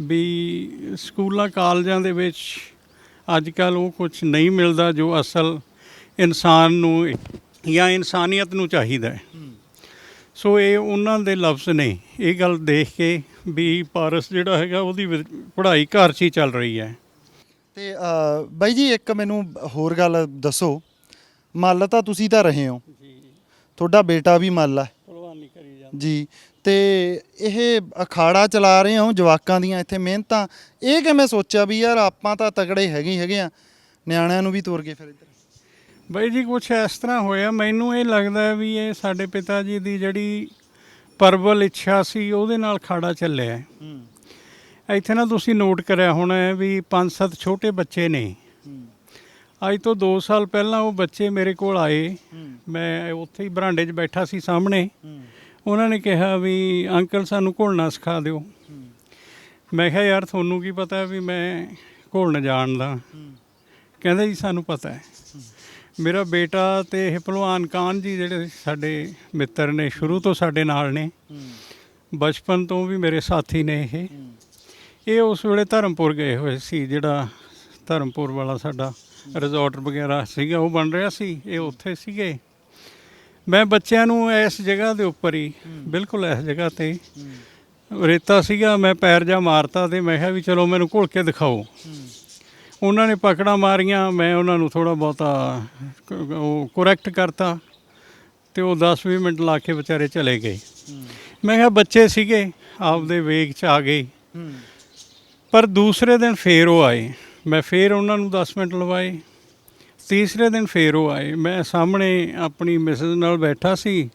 S3: ਵੀ ਸਕੂਲਾਂ ਕਾਲਜਾਂ ਦੇ ਵਿੱਚ ਅੱਜ ਕੱਲ੍ਹ ਉਹ ਕੁਛ ਨਹੀਂ ਮਿਲਦਾ ਜੋ ਅਸਲ ਇਨਸਾਨ ਨੂੰ ਜਾਂ ਇਨਸਾਨੀਅਤ ਨੂੰ ਚਾਹੀਦਾ ਹੈ। ਸੋ ਇਹ ਉਹਨਾਂ ਦੇ ਲਫ਼ਜ਼ ਨੇ। ਇਹ ਗੱਲ ਦੇਖ ਕੇ ਵੀ ਪਾਰਸ ਜਿਹੜਾ ਹੈਗਾ ਉਹਦੀ ਪੜ੍ਹਾਈ ਘਰ 'ਚ ਹੀ ਚੱਲ ਰਹੀ ਹੈ।
S2: ਅਤੇ ਬਾਈ ਜੀ ਇੱਕ ਮੈਨੂੰ ਹੋਰ ਗੱਲ ਦੱਸੋ, ਮੱਲ ਤਾਂ ਤੁਸੀਂ ਤਾਂ ਰਹੇ ਹੋ, ਤੁਹਾਡਾ ਬੇਟਾ ਵੀ ਮੱਲ ਹੈ
S3: ਭਲਵਾਨੀ ਕਰੀ ਜਾਂਦਾ
S2: ਜੀ, ਅਤੇ ਇਹ ਅਖਾੜਾ ਚਲਾ ਰਹੇ ਹੋ ਜਵਾਕਾਂ ਦੀਆਂ ਇੱਥੇ ਮਿਹਨਤਾਂ, ਇਹ ਕਿਵੇਂ ਸੋਚਿਆ ਵੀ ਯਾਰ ਆਪਾਂ ਤਾਂ ਤਕੜੇ ਹੈਗੇ ਆ, ਨਿਆਣਿਆਂ ਨੂੰ ਵੀ ਤੋਰ ਕੇ ਫਿਰ ਇੱਧਰ?
S3: ਬਾਈ ਜੀ ਕੁਛ ਇਸ ਤਰ੍ਹਾਂ ਹੋਇਆ, ਮੈਨੂੰ ਇਹ ਲੱਗਦਾ ਵੀ ਇਹ ਸਾਡੇ ਪਿਤਾ ਜੀ ਦੀ ਜਿਹੜੀ ਪ੍ਰਬਲ ਇੱਛਾ ਸੀ ਉਹਦੇ ਨਾਲ ਅਖਾੜਾ ਚੱਲਿਆ। ਇੱਥੇ ਨਾ ਤੁਸੀਂ ਨੋਟ ਕਰਿਆ ਹੋਣਾ ਵੀ 5-7 ਛੋਟੇ ਬੱਚੇ ਨੇ। ਅੱਜ ਤੋਂ 2 ਸਾਲ ਪਹਿਲਾਂ ਉਹ ਬੱਚੇ ਮੇਰੇ ਕੋਲ ਆਏ, ਮੈਂ ਉੱਥੇ ਹੀ ਬਰਾਂਡੇ 'ਚ ਬੈਠਾ ਸੀ ਸਾਹਮਣੇ। ਉਹਨਾਂ ਨੇ ਕਿਹਾ ਵੀ ਅੰਕਲ ਸਾਨੂੰ ਘੋਲਣਾ ਸਿਖਾ ਦਿਓ। ਮੈਂ ਕਿਹਾ ਯਾਰ ਤੁਹਾਨੂੰ ਕੀ ਪਤਾ ਵੀ ਮੈਂ ਘੋਲਣ ਜਾਣਦਾ? ਕਹਿੰਦੇ ਜੀ ਸਾਨੂੰ ਪਤਾ ਹੈ। ਮੇਰਾ ਬੇਟਾ ਅਤੇ ਇਹ ਭਲਵਾਨ ਕਾਨ ਜੀ ਜਿਹੜੇ ਸਾਡੇ ਮਿੱਤਰ ਨੇ, ਸ਼ੁਰੂ ਤੋਂ ਸਾਡੇ ਨਾਲ ਨੇ, ਬਚਪਨ ਤੋਂ ਵੀ ਮੇਰੇ ਸਾਥੀ ਨੇ। ਇਹ ਉਸ ਵੇਲੇ ਧਰਮਪੁਰ ਗਏ ਹੋਏ ਸੀ, ਜਿਹੜਾ ਧਰਮਪੁਰ ਵਾਲਾ ਸਾਡਾ ਰਿਜ਼ੋਰਟ ਵਗੈਰਾ ਸੀਗਾ ਉਹ ਬਣ ਰਿਹਾ ਸੀ, ਇਹ ਉੱਥੇ ਸੀਗੇ। ਮੈਂ ਬੱਚਿਆਂ ਨੂੰ ਇਸ ਜਗ੍ਹਾ ਦੇ ਉੱਪਰ ਹੀ, ਬਿਲਕੁਲ ਇਸ ਜਗ੍ਹਾ 'ਤੇ ਰੇਤਾ ਸੀਗਾ, ਮੈਂ ਪੈਰ ਜਾ ਮਾਰਤਾ ਅਤੇ ਮੈਂ ਕਿਹਾ ਵੀ ਚਲੋ ਮੈਨੂੰ ਘੁਲ ਕੇ ਦਿਖਾਓ। ਉਹਨਾਂ ਨੇ ਪਕੜਾਂ ਮਾਰੀਆਂ, ਮੈਂ ਉਹਨਾਂ ਨੂੰ ਥੋੜ੍ਹਾ ਬਹੁਤਾ ਉਹ ਕਰੈਕਟ ਕਰਤਾ ਅਤੇ ਉਹ 10-20 ਮਿੰਟ ਲਾ ਕੇ ਵਿਚਾਰੇ ਚਲੇ ਗਏ। ਮੈਂ ਕਿਹਾ ਬੱਚੇ ਸੀਗੇ, ਆਪਦੇ ਵੇਗ 'ਚ ਆ ਗਏ। ਪਰ ਦੂਸਰੇ ਦਿਨ ਫੇਰ ਉਹ ਆਏ, ਮੈਂ ਫੇਰ ਉਹਨਾਂ ਨੂੰ 10 ਮਿੰਟ ਲਵਾਏ। ਤੀਸਰੇ ਦਿਨ ਫੇਰ ਉਹ ਆਏ, ਮੈਂ ਸਾਹਮਣੇ ਆਪਣੀ ਮਿਸਿਸ ਨਾਲ ਬੈਠਾ ਸੀ।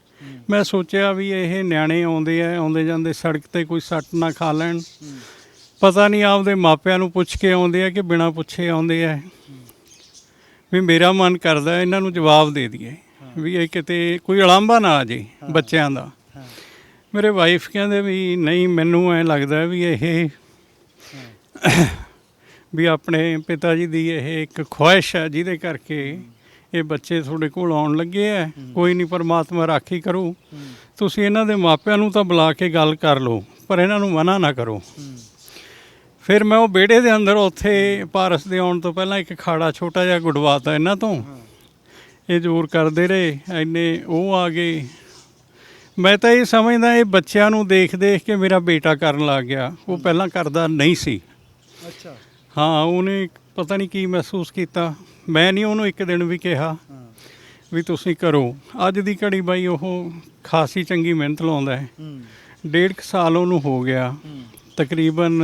S3: ਮੈਂ ਸੋਚਿਆ ਵੀ ਇਹ ਨਿਆਣੇ ਆਉਂਦੇ ਜਾਂਦੇ ਸੜਕ 'ਤੇ ਕੋਈ ਸੱਟ ਨਾ ਖਾ ਲੈਣ, ਪਤਾ ਨਹੀਂ ਆਪਦੇ ਮਾਪਿਆਂ ਨੂੰ ਪੁੱਛ ਕੇ ਆਉਂਦੇ ਆ ਕਿ ਬਿਨਾਂ ਪੁੱਛੇ ਆਉਂਦੇ ਆ। ਵੀ ਮੇਰਾ ਮਨ ਕਰਦਾ ਇਹਨਾਂ ਨੂੰ ਜਵਾਬ ਦੇ ਦਈਏ ਵੀ ਇਹ ਕਿਤੇ ਕੋਈ ਉਲਾਂਭਾ ਨਾ ਆ ਜੇ ਬੱਚਿਆਂ ਦਾ। ਮੇਰੇ ਵਾਈਫ ਕਹਿੰਦੇ ਵੀ ਨਹੀਂ, ਮੈਨੂੰ ਐਂ ਲੱਗਦਾ ਵੀ ਇਹ ਵੀ ਆਪਣੇ ਪਿਤਾ ਜੀ ਦੀ ਇਹ ਇੱਕ ਖੁਆਇਸ਼ ਹੈ ਜਿਹਦੇ ਕਰਕੇ ਇਹ ਬੱਚੇ ਤੁਹਾਡੇ ਕੋਲ ਆਉਣ ਲੱਗੇ ਹੈ। ਕੋਈ ਨਹੀਂ, ਪਰਮਾਤਮਾ ਰਾਖੀ ਕਰੂ। ਤੁਸੀਂ ਇਹਨਾਂ ਦੇ ਮਾਪਿਆਂ ਨੂੰ ਤਾਂ ਬੁਲਾ ਕੇ ਗੱਲ ਕਰ ਲਓ, ਪਰ ਇਹਨਾਂ ਨੂੰ ਮਨਾ ਨਾ ਕਰੋ। ਫਿਰ ਮੈਂ ਉਹ ਵਿਹੜੇ ਦੇ ਅੰਦਰ ਉੱਥੇ ਪਾਰਸ ਦੇ ਆਉਣ ਤੋਂ ਪਹਿਲਾਂ ਇੱਕ ਅਖਾੜਾ ਛੋਟਾ ਜਿਹਾ ਗੁਡਵਾਤਾ ਇਹਨਾਂ ਤੋਂ। ਇਹ ਜ਼ੋਰ ਕਰਦੇ ਰਹੇ, ਇੰਨੇ ਉਹ ਆ ਗਏ। ਮੈਂ ਤਾਂ ਇਹ ਸਮਝਦਾ ਇਹ ਬੱਚਿਆਂ ਨੂੰ ਦੇਖ ਦੇਖ ਕੇ ਮੇਰਾ ਬੇਟਾ ਕਰਨ ਲੱਗ ਗਿਆ, ਉਹ ਪਹਿਲਾਂ ਕਰਦਾ ਨਹੀਂ ਸੀ।
S2: ਅੱਛਾ।
S3: ਹਾਂ, ਉਹਨੇ ਪਤਾ ਨਹੀਂ ਕੀ ਮਹਿਸੂਸ ਕੀਤਾ। ਮੈਂ ਨਹੀਂ ਉਹਨੂੰ ਇੱਕ ਦਿਨ ਵੀ ਕਿਹਾ ਵੀ ਤੁਸੀਂ ਕਰੋ। ਅੱਜ ਦੀ ਘੜੀ ਬਾਈ ਉਹ ਖਾਸੀ ਚੰਗੀ ਮਿਹਨਤ ਲਾਉਂਦਾ ਹੈ। 1.5 ਸਾਲ ਉਹਨੂੰ ਹੋ ਗਿਆ, ਤਕਰੀਬਨ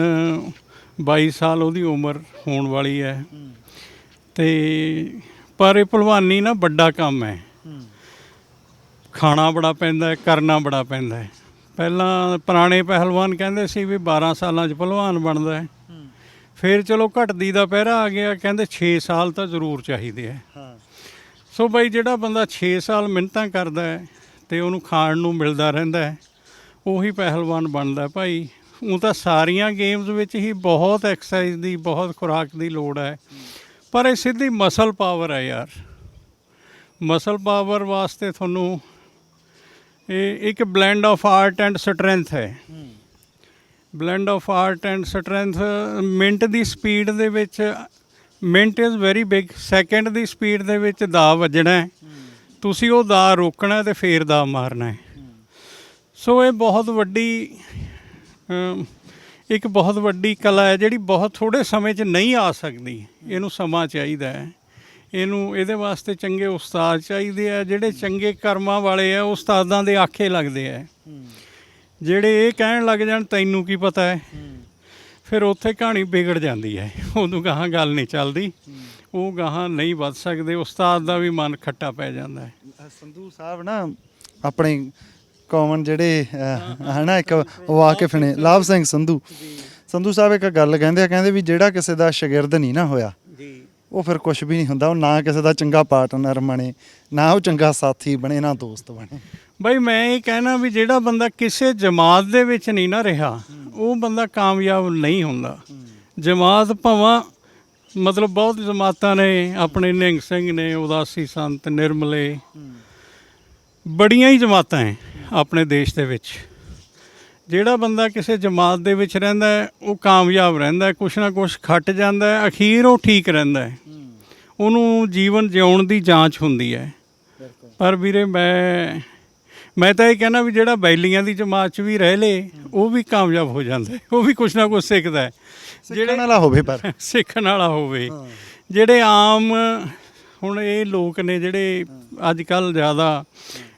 S3: 22 ਸਾਲ ਉਹਦੀ ਉਮਰ ਹੋਣ ਵਾਲੀ ਹੈ। ਅਤੇ ਪਰ ਇਹ ਭਲਵਾਨੀ ਨਾ ਵੱਡਾ ਕੰਮ ਹੈ, ਖਾਣਾ ਬੜਾ ਪੈਂਦਾ, ਕਰਨਾ ਬੜਾ ਪੈਂਦਾ ਹੈ। ਪਹਿਲਾਂ ਪੁਰਾਣੇ ਪਹਿਲਵਾਨ ਕਹਿੰਦੇ ਸੀ ਵੀ 12 ਸਾਲਾਂ 'ਚ ਭਲਵਾਨ ਬਣਦਾ ਹੈ। ਫਿਰ ਚਲੋ ਘਟਦੀ ਦਾ ਪਹਿਰਾ ਆ ਗਿਆ, ਕਹਿੰਦੇ 6 ਸਾਲ ਤਾਂ ਜ਼ਰੂਰ ਚਾਹੀਦੇ ਹੈ। ਸੋ ਬਾਈ ਜਿਹੜਾ ਬੰਦਾ 6 ਸਾਲ ਮਿਹਨਤਾਂ ਕਰਦਾ ਹੈ ਅਤੇ ਉਹਨੂੰ ਖਾਣ ਨੂੰ ਮਿਲਦਾ ਰਹਿੰਦਾ ਹੈ, ਉਹੀ ਪਹਿਲਵਾਨ ਬਣਦਾ ਭਾਈ। ਉਹ ਤਾਂ ਸਾਰੀਆਂ ਗੇਮਸ ਵਿੱਚ ਹੀ ਬਹੁਤ ਐਕਸਰਸਾਈਜ਼ ਦੀ, ਬਹੁਤ ਖੁਰਾਕ ਦੀ ਲੋੜ ਹੈ, ਪਰ ਇਹ ਸਿੱਧੀ ਮਸਲ ਪਾਵਰ ਹੈ ਯਾਰ। ਮਸਲ ਪਾਵਰ ਵਾਸਤੇ ਤੁਹਾਨੂੰ ਇਹ ਇੱਕ blend of art and strength ਹੈ। Blend of art and strength. Minute ਦੀ ਸਪੀਡ ਦੇ ਵਿੱਚ, minute is very big, second ਦੀ ਸਪੀਡ ਦੇ ਵਿੱਚ ਦਾ ਵੱਜਣਾ ਹੈ, ਤੁਸੀਂ ਉਹ ਦਾ ਰੋਕਣਾ ਅਤੇ ਫੇਰ ਦਾ ਮਾਰਨਾ ਹੈ। ਸੋ ਇਹ ਬਹੁਤ ਵੱਡੀ ਇੱਕ ਬਹੁਤ ਵੱਡੀ ਕਲਾ ਹੈ ਜਿਹੜੀ ਬਹੁਤ ਥੋੜ੍ਹੇ ਸਮੇਂ 'ਚ ਨਹੀਂ ਆ ਸਕਦੀ। ਇਹਨੂੰ ਸਮਾਂ ਚਾਹੀਦਾ ਹੈ, ਇਹਦੇ ਵਾਸਤੇ ਚੰਗੇ ਉਸਤਾਦ ਚਾਹੀਦੇ ਆ, ਜਿਹੜੇ ਚੰਗੇ ਕਰਮਾਂ ਵਾਲੇ ਆ ਉਸਤਾਦਾਂ ਦੇ ਆਖੇ ਲੱਗਦੇ ਆ। ਜਿਹੜੇ ਇਹ ਕਹਿਣ ਲੱਗ ਜਾਣ ਤੈਨੂੰ ਕੀ ਪਤਾ ਹੈ, ਫਿਰ ਉੱਥੇ ਕਹਾਣੀ ਵਿਗੜ ਜਾਂਦੀ ਹੈ, ਉਦੋਂ ਗਾਹਾਂ ਗੱਲ ਨਹੀਂ ਚੱਲਦੀ, ਉਹ ਗਾਹਾਂ ਨਹੀਂ ਵੱਧ ਸਕਦੇ, ਉਸਤਾਦ ਦਾ ਵੀ ਮਨ ਖੱਟਾ ਪੈ ਜਾਂਦਾ ਹੈ।
S2: ਸੰਧੂ ਸਾਹਿਬ ਨਾ ਆਪਣੇ ਕਾਮਨ ਜਿਹੜੇ ਹੈ ਨਾ ਇੱਕ ਵਾਕਿਫ ਨੇ, ਲਾਭ ਸਿੰਘ ਸੰਧੂ ਸਾਹਿਬ ਇੱਕ ਗੱਲ ਕਹਿੰਦੇ ਵੀ ਜਿਹੜਾ ਕਿਸੇ ਦਾ ਸ਼ਾਗਿਰਦ ਨਹੀਂ ਨਾ ਹੋਇਆ ਉਹ ਫਿਰ ਕੁਝ ਵੀ ਨਹੀਂ ਹੁੰਦਾ। ਉਹ ਨਾ ਕਿਸੇ ਦਾ ਚੰਗਾ ਪਾਰਟਨਰ ਬਣੇ, ਨਾ ਉਹ ਚੰਗਾ ਸਾਥੀ ਬਣੇ, ਨਾ ਦੋਸਤ ਬਣੇ।
S3: ਬਈ ਮੈਂ ਇਹ ਕਹਿਣਾ ਵੀ ਜਿਹੜਾ ਬੰਦਾ ਕਿਸੇ ਜਮਾਤ ਦੇ ਵਿੱਚ ਨਹੀਂ ਨਾ ਰਿਹਾ, ਉਹ ਬੰਦਾ ਕਾਮਯਾਬ ਨਹੀਂ ਹੁੰਦਾ। ਜਮਾਤ ਭਾਵਾਂ ਮਤਲਬ ਬਹੁਤ ਜਮਾਤਾਂ ਨੇ, ਆਪਣੇ ਨਿਹੰਗ ਸਿੰਘ ਨੇ, ਉਦਾਸੀ ਸੰਤ, ਨਿਰਮਲੇ, ਬੜੀਆਂ ਹੀ ਜਮਾਤਾਂ ਹੈ ਆਪਣੇ ਦੇਸ਼ ਦੇ ਵਿੱਚ। ਜਿਹੜਾ ਬੰਦਾ ਕਿਸੇ ਜਮਾਤ ਦੇ ਵਿੱਚ ਰਹਿੰਦਾ ਹੈ ਉਹ ਕਾਮਯਾਬ ਰਹਿੰਦਾ ਹੈ, ਕੁਛ ਨਾ ਕੁਛ ਖੱਟ ਜਾਂਦਾ ਹੈ, ਅਖੀਰ ਉਹ ਠੀਕ ਰਹਿੰਦਾ ਹੈ, ਉਹਨੂੰ ਜੀਵਨ ਜਿਉਣ ਦੀ ਜਾਂਚ ਹੁੰਦੀ ਹੈ। ਪਰ ਵੀਰੇ ਮੈਂ ਤਾਂ ਇਹ ਕਹਿਣਾ ਵੀ ਜਿਹੜਾ ਬੈਲੀਆਂ ਦੀ ਜਮਾਤ 'ਚ ਵੀ ਰਹਿ ਲੇ ਉਹ ਵੀ ਕਾਮਯਾਬ ਹੋ ਜਾਂਦਾ ਹੈ, ਉਹ ਵੀ ਕੁਛ ਨਾ ਕੁਛ ਸਿੱਖਦਾ ਹੈ,
S2: ਸਿੱਖਣ ਵਾਲਾ ਹੋਵੇ, ਪਰ
S3: ਸਿੱਖਣ ਵਾਲਾ ਹੋਵੇ। ਜਿਹੜੇ ਆਮ ਹੁਣ ਇਹ ਲੋਕ ਨੇ ਜਿਹੜੇ ਅੱਜ ਕੱਲ੍ਹ ਜ਼ਿਆਦਾ,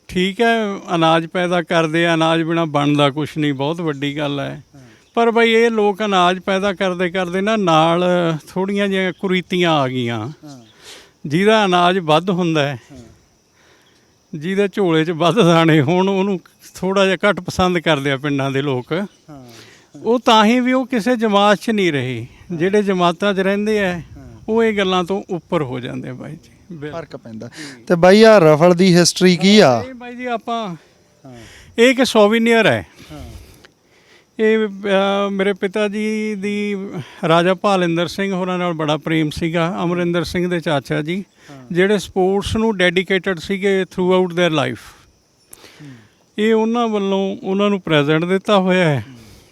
S3: ਠੀਕ ਹੈ ਅਨਾਜ ਪੈਦਾ ਕਰਦੇ ਆ, ਅਨਾਜ ਬਿਨਾਂ ਬਣਦਾ ਕੁਛ ਨਹੀਂ, ਬਹੁਤ ਵੱਡੀ ਗੱਲ ਹੈ, ਪਰ ਬਈ ਇਹ ਲੋਕ ਅਨਾਜ ਪੈਦਾ ਕਰਦੇ ਨਾ ਨਾਲ ਥੋੜ੍ਹੀਆਂ ਜਿਹੀਆਂ ਕੁਰੀਤੀਆਂ ਆ ਗਈਆਂ। ਜਿਹਦਾ ਅਨਾਜ ਵੱਧ ਹੁੰਦਾ ਹੈ, ਜਿਹਦੇ ਝੋਲੇ 'ਚ ਵੱਧ ਦਾਣੇ ਹੋਣ, ਉਹਨੂੰ ਥੋੜ੍ਹਾ ਜਿਹਾ ਘੱਟ ਪਸੰਦ ਕਰਦੇ ਆ ਪਿੰਡਾਂ ਦੇ ਲੋਕ। ਉਹ ਤਾਂ ਹੀ ਵੀ ਉਹ ਕਿਸੇ ਜਮਾਤ 'ਚ ਨਹੀਂ ਰਹੇ। ਜਿਹੜੇ ਜਮਾਤਾਂ 'ਚ ਰਹਿੰਦੇ ਆ ਉਹ ਇਹ ਗੱਲਾਂ ਤੋਂ ਉੱਪਰ ਹੋ ਜਾਂਦੇ ਬਾਈ ਜੀ,
S2: ਫਰਕ ਪੈਂਦਾ। ਤੇ ਬਾਈ ਆ ਰਫਲ ਦੀ ਹਿਸਟਰੀ ਕੀ ਆ?
S3: ਇਹ ਬਾਈ ਜੀ ਇਹ ਇੱਕ ਸੋਵੀਨੀਅਰ ਹੈ। ਇਹ ਮੇਰੇ ਪਿਤਾ ਜੀ ਦੀ ਰਾਜਾ ਭਾਲਿੰਦਰ ਸਿੰਘ ਹੋਰਾਂ ਨਾਲ ਬੜਾ ਪ੍ਰੇਮ ਸੀਗਾ, ਅਮਰਿੰਦਰ ਸਿੰਘ ਦੇ ਚਾਚਾ ਜੀ, ਜਿਹੜੇ ਸਪੋਰਟਸ ਨੂੰ ਡੈਡੀਕੇਟਡ ਸੀਗੇ ਥਰੂ ਆਊਟ ਦੇਅਰ ਲਾਈਫ। ਇਹ ਉਹਨਾਂ ਵੱਲੋਂ ਉਹਨਾਂ ਨੂੰ ਪ੍ਰੈਜ਼ੈਂਟ ਦਿੱਤਾ ਹੋਇਆ ਹੈ,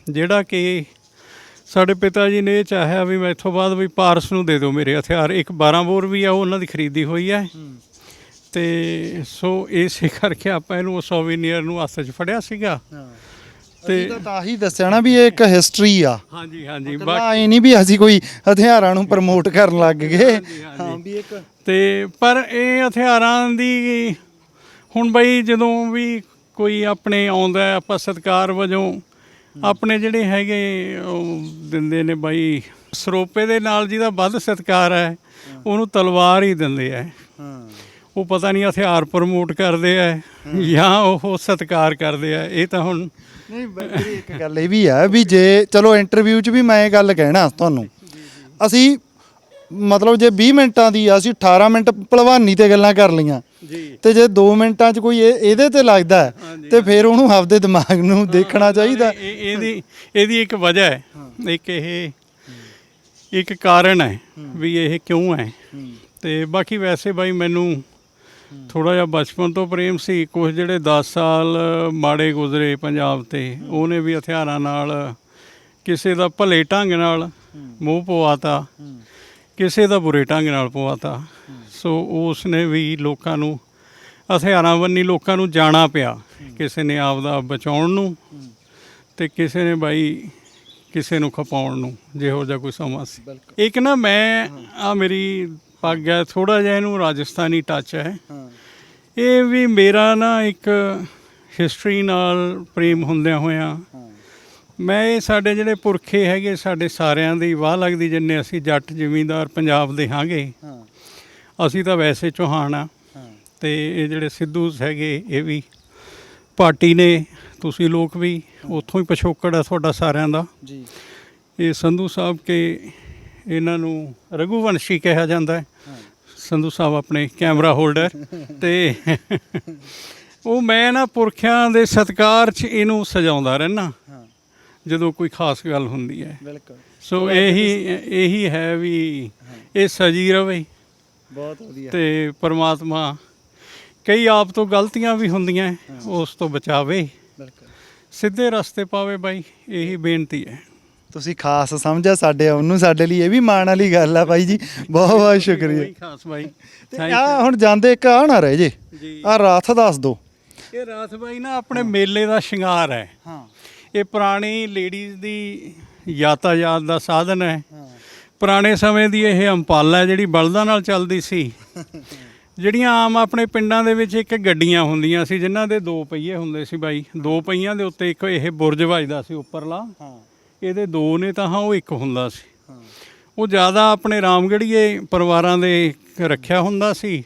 S3: ਜਿਹੜਾ ਕਿ ਸਾਡੇ ਪਿਤਾ ਜੀ ਨੇ ਇਹ ਚਾਹਿਆ ਵੀ ਮੈਂ ਇੱਥੋਂ ਬਾਅਦ ਵੀ ਪਾਰਸ ਨੂੰ ਦੇ ਦਿਓ ਮੇਰੇ ਹਥਿਆਰ। ਇੱਕ 12 ਬੋਰ ਵੀ ਆ, ਉਹਨਾਂ ਦੀ ਖਰੀਦੀ ਹੋਈ ਹੈ। ਅਤੇ ਸੋ ਇਸੇ ਕਰਕੇ ਆਪਾਂ ਇਹਨੂੰ ਸੋਵੀਨੀਅਰ ਨੂੰ ਹੱਥ 'ਚ ਫੜਿਆ ਸੀਗਾ।
S2: ਤੇ ਤਾਂ ਆਹੀ ਦੱਸਿਆ ਨਾ ਵੀ ਇਹ ਇੱਕ ਹਿਸਟਰੀ ਆ।
S3: ਹਾਂਜੀ
S2: ਇਹ ਨਹੀਂ ਵੀ ਅਸੀਂ ਕੋਈ ਹਥਿਆਰਾਂ ਨੂੰ ਪ੍ਰਮੋਟ ਕਰਨ ਲੱਗ ਗਏ। ਹਾਂ ਵੀ ਇੱਕ
S3: ਤੇ ਪਰ ਇਹ ਹਥਿਆਰਾਂ ਦੀ ਹੁਣ ਬਈ ਜਦੋਂ ਵੀ ਕੋਈ ਆਪਣੇ ਆਉਂਦਾ, ਆਪਾਂ ਸਤਿਕਾਰ ਵਜੋਂ ਆਪਣੇ ਜਿਹੜੇ ਹੈਗੇ ਉਹ ਦਿੰਦੇ ਨੇ ਬਾਈ, ਸਰੋਪੇ ਦੇ ਨਾਲ ਜਿਹਦਾ ਵੱਧ ਸਤਿਕਾਰ ਹੈ ਉਹਨੂੰ ਤਲਵਾਰ ਹੀ ਦਿੰਦੇ ਹੈ। ਉਹ ਪਤਾ ਨਹੀਂ ਹਥਿਆਰ ਪ੍ਰਮੋਟ ਕਰਦੇ ਆ ਜਾਂ ਉਹ ਸਤਿਕਾਰ ਕਰਦੇ ਆ। ਇਹ ਤਾਂ ਹੁਣ
S2: ਨਹੀਂ ਬਾਈ, ਇੱਕ ਗੱਲ ਇਹ ਵੀ ਹੈ ਵੀ ਜੇ ਚਲੋ ਇੰਟਰਵਿਊ 'ਚ ਵੀ ਮੈਂ ਇਹ ਗੱਲ ਕਹਿਣਾ ਤੁਹਾਨੂੰ, ਅਸੀਂ ਮਤਲਬ ਜੇ 20 ਮਿੰਟਾਂ ਦੀ ਅਸੀਂ 18 ਮਿੰਟ ਭਲਵਾਨੀ ਤੇ ਗੱਲਾਂ ਕਰ ਲਈਆਂ ਤੇ ਜੇ 2 ਮਿੰਟਾਂ 'ਚ ਕੋਈ ਇਹਦੇ ਤੇ ਲੱਗਦਾ ਤੇ ਫਿਰ ਉਹਨੂੰ ਆਪਦੇ ਦਿਮਾਗ ਨੂੰ ਦੇਖਣਾ ਚਾਹੀਦਾ।
S3: ਇਹਦੀ ਇੱਕ ਵਜ੍ਹਾ ਹੈ, ਇੱਕ ਕਾਰਨ ਹੈ ਵੀ ਇਹ ਕਿਉਂ ਹੈ। ਤੇ ਬਾਕੀ ਵੈਸੇ ਬਾਈ ਮੈਨੂੰ ਥੋੜ੍ਹਾ ਜਿਹਾ ਬਚਪਨ ਤੋਂ ਪ੍ਰੇਮ ਸੀ। ਕੁਛ ਜਿਹੜੇ 10 ਸਾਲ ਮਾੜੇ ਗੁਜ਼ਰੇ ਪੰਜਾਬ 'ਤੇ, ਉਹਨੇ ਵੀ ਹਥਿਆਰਾਂ ਨਾਲ ਕਿਸੇ ਦਾ ਭਲੇ ਢੰਗ ਨਾਲ ਮੂੰਹ ਪਵਾਤਾ, ਕਿਸੇ ਦਾ ਬੁਰੇ ਢੰਗ ਨਾਲ ਪਵਾਤਾ। ਸੋ ਉਸ ਨੇ ਵੀ ਲੋਕਾਂ ਨੂੰ ਹਥਿਆਰਾਂ ਬੰਨੀ ਲੋਕਾਂ ਨੂੰ ਜਾਣਾ ਪਿਆ। ਕਿਸੇ ਨੇ ਆਪਦਾ ਬਚਾਉਣ ਨੂੰ ਅਤੇ ਕਿਸੇ ਨੇ ਬਾਈ ਕਿਸੇ ਨੂੰ ਖਪਾਉਣ ਨੂੰ, ਜਿਹੋ ਜਿਹਾ ਕੋਈ ਸਮਾਂ ਸੀ। ਇੱਕ ਨਾ ਮੈਂ ਮੇਰੀ ਪੱਗ ਹੈ, ਥੋੜ੍ਹਾ ਜਿਹਾ ਇਹਨੂੰ ਰਾਜਸਥਾਨੀ ਟੱਚ ਹੈ। ਇਹ ਵੀ ਮੇਰਾ ਨਾ ਇੱਕ ਹਿਸਟਰੀ ਨਾਲ ਪ੍ਰੇਮ ਹੁੰਦਿਆਂ ਹੋਇਆਂ ਮੈਂ ਇਹ ਸਾਡੇ ਜਿਹੜੇ ਪੁਰਖੇ ਹੈਗੇ ਸਾਡੇ ਸਾਰਿਆਂ ਦੀ ਵਾਹ ਲੱਗਦੀ, ਜਿੰਨੇ ਅਸੀਂ ਜੱਟ ਜ਼ਿਮੀਂਦਾਰ ਪੰਜਾਬ ਦੇ ਹਾਂਗੇ। ਅਸੀਂ ਤਾਂ ਵੈਸੇ ਚੌਹਾਨ ਆ, ਅਤੇ ਇਹ ਜਿਹੜੇ ਸਿੱਧੂ ਹੈਗੇ ਇਹ ਵੀ ਪਾਰਟੀ ਨੇ, ਤੁਸੀਂ ਲੋਕ ਵੀ ਉੱਥੋਂ ਹੀ ਪਿਛੋਕੜ ਆ ਤੁਹਾਡਾ ਸਾਰਿਆਂ ਦਾ ਜੀ। ਇਹ ਸੰਧੂ ਸਾਹਿਬ ਕੇ ਇਹਨਾਂ ਨੂੰ ਰਘੂਵੰਸ਼ੀ ਕਿਹਾ ਜਾਂਦਾ ਹੈ। ਸੰਧੂ ਸਾਹਿਬ ਆਪਣੇ ਕੈਮਰਾ ਹੋਲਡਰ। ਅਤੇ ਉਹ ਮੈਂ ਨਾ ਪੁਰਖਿਆਂ ਦੇ ਸਤਿਕਾਰ 'ਚ ਇਹਨੂੰ ਸਜਾਉਂਦਾ ਰਹਿੰਦਾ। ਜਦੋਂ ਕੋਈ ਖਾਸ ਗੱਲ ਹੁੰਦੀ ਹੈ।
S2: ਬਿਲਕੁਲ
S3: ਸੋ ਇਹੀ ਹੈ ਵੀ ਇਹ ਸਜੀ ਰਵੇ
S2: ਬਹੁਤ ਵਧੀਆ।
S3: ਤੇ ਪਰਮਾਤਮਾ ਕਈ ਆਪ ਤੋਂ ਗਲਤੀਆਂ ਵੀ ਹੁੰਦੀਆਂ ਉਸ ਤੋਂ ਬਚਾਵੇ,
S2: ਬਿਲਕੁਲ
S3: ਸਿੱਧੇ ਰਸਤੇ ਪਾਵੇ ਬਾਈ, ਇਹੀ ਬੇਨਤੀ ਹੈ।
S2: ਤੁਸੀਂ ਖਾਸ ਸਮਝਿਆ ਸਾਡੇ ਉਹਨੂੰ, ਸਾਡੇ ਲਈ ਇਹ ਵੀ ਮਾਣ ਵਾਲੀ ਗੱਲ ਆ ਬਾਈ ਜੀ, ਬਹੁਤ ਬਹੁਤ ਸ਼ੁਕਰੀਆ।
S3: ਖਾਸ ਬਾਈ।
S2: ਤੇ ਆ ਹੁਣ ਜਾਂਦੇ ਇੱਕ ਆ ਨਾ ਰਹਿ ਜੇ, ਆ ਰਾਤ ਦੱਸ ਦੋ।
S3: ਇਹ ਰਾਤ ਬਾਈ ਨਾ ਆਪਣੇ ਮੇਲੇ ਦਾ ਸ਼ਿੰਗਾਰ ਹੈ।
S2: ਹਾਂ
S3: ਇਹ ਪੁਰਾਣੀ ਲੇਡੀਜ਼ ਦੀ ਯਾਤਾਯਾਤ ਦਾ ਸਾਧਨ ਹੈ। ਪੁਰਾਣੇ ਸਮੇਂ ਦੀ ਇਹ ਅੰਪਾਲਾ ਜਿਹੜੀ ਬਲਦਾਂ ਨਾਲ ਚੱਲਦੀ ਸੀ, ਜਿਹੜੀਆਂ ਆਮ ਆਪਣੇ ਪਿੰਡਾਂ ਦੇ ਵਿੱਚ ਇੱਕ ਗੱਡੀਆਂ ਹੁੰਦੀਆਂ ਸੀ ਜਿਨ੍ਹਾਂ ਦੇ 2 ਪਹੀਏ ਹੁੰਦੇ ਸੀ ਬਾਈ, 2 ਪਹੀਆਂ ਦੇ ਉੱਤੇ ਇੱਕ ਇਹ ਬੁਰਜ ਵੱਜਦਾ ਸੀ ਉੱਪਰਲਾ, ਇਹਦੇ 2 ਨੇ ਤਾਂ ਉਹ ਇੱਕ ਹੁੰਦਾ ਸੀ। ਉਹ ਜ਼ਿਆਦਾ ਆਪਣੇ ਰਾਮਗੜੀਏ ਪਰਿਵਾਰਾਂ ਦੇ ਰੱਖਿਆ ਹੁੰਦਾ ਸੀ,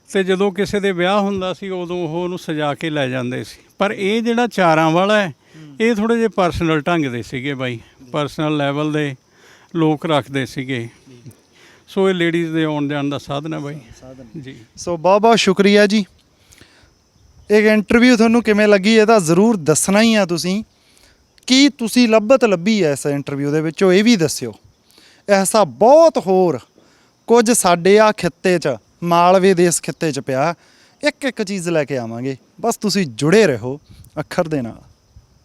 S3: ਤੇ ਜਦੋਂ ਕਿਸੇ ਦੇ ਵਿਆਹ ਹੁੰਦਾ ਸੀ ਉਦੋਂ ਉਹ ਉਹਨੂੰ ਸਜਾ ਕੇ ਲੈ ਜਾਂਦੇ ਸੀ। ਪਰ ਇਹ ਜਿਹੜਾ ਚਾਰਾਂ ਵਾਲਾ ਹੈ ਇਹ ਥੋੜ੍ਹੇ ਜਿਹੇ ਪਰਸਨਲ ਢੰਗ ਦੇ ਸੀਗੇ ਬਾਈ, ਪਰਸਨਲ ਲੈਵਲ ਦੇ ਲੋਕ ਰੱਖਦੇ ਸੀਗੇ। ਸੋ ਇਹ ਲੇਡੀਜ਼ ਦੇ ਆਉਣ ਜਾਣ ਦਾ ਸਾਧਨ ਹੈ ਬਾਈ ਜੀ।
S2: ਸੋ ਬਹੁਤ ਬਹੁਤ ਸ਼ੁਕਰੀਆ ਜੀ। ਇਹ ਇੰਟਰਵਿਊ ਤੁਹਾਨੂੰ ਕਿਵੇਂ ਲੱਗੀ ਇਹਦਾ ਜ਼ਰੂਰ ਦੱਸਣਾ ਹੀ ਆ ਤੁਸੀਂ। ਕੀ ਤੁਸੀਂ ਲੱਭੀ ਹੈ ਇਸ ਇੰਟਰਵਿਊ ਦੇ ਵਿੱਚੋਂ, ਇਹ ਵੀ ਦੱਸਿਓ। ਐਸਾ ਬਹੁਤ ਹੋਰ ਕੁਝ ਸਾਡੇ ਆ ਖਿੱਤੇ 'ਚ, ਮਾਲਵੇ ਦੇ ਇਸ ਖਿੱਤੇ 'ਚ ਪਿਆ, ਇੱਕ ਚੀਜ਼ ਲੈ ਕੇ ਆਵਾਂਗੇ। ਬਸ ਤੁਸੀਂ ਜੁੜੇ ਰਹੋ ਅੱਖਰ ਦੇ ਨਾਲ।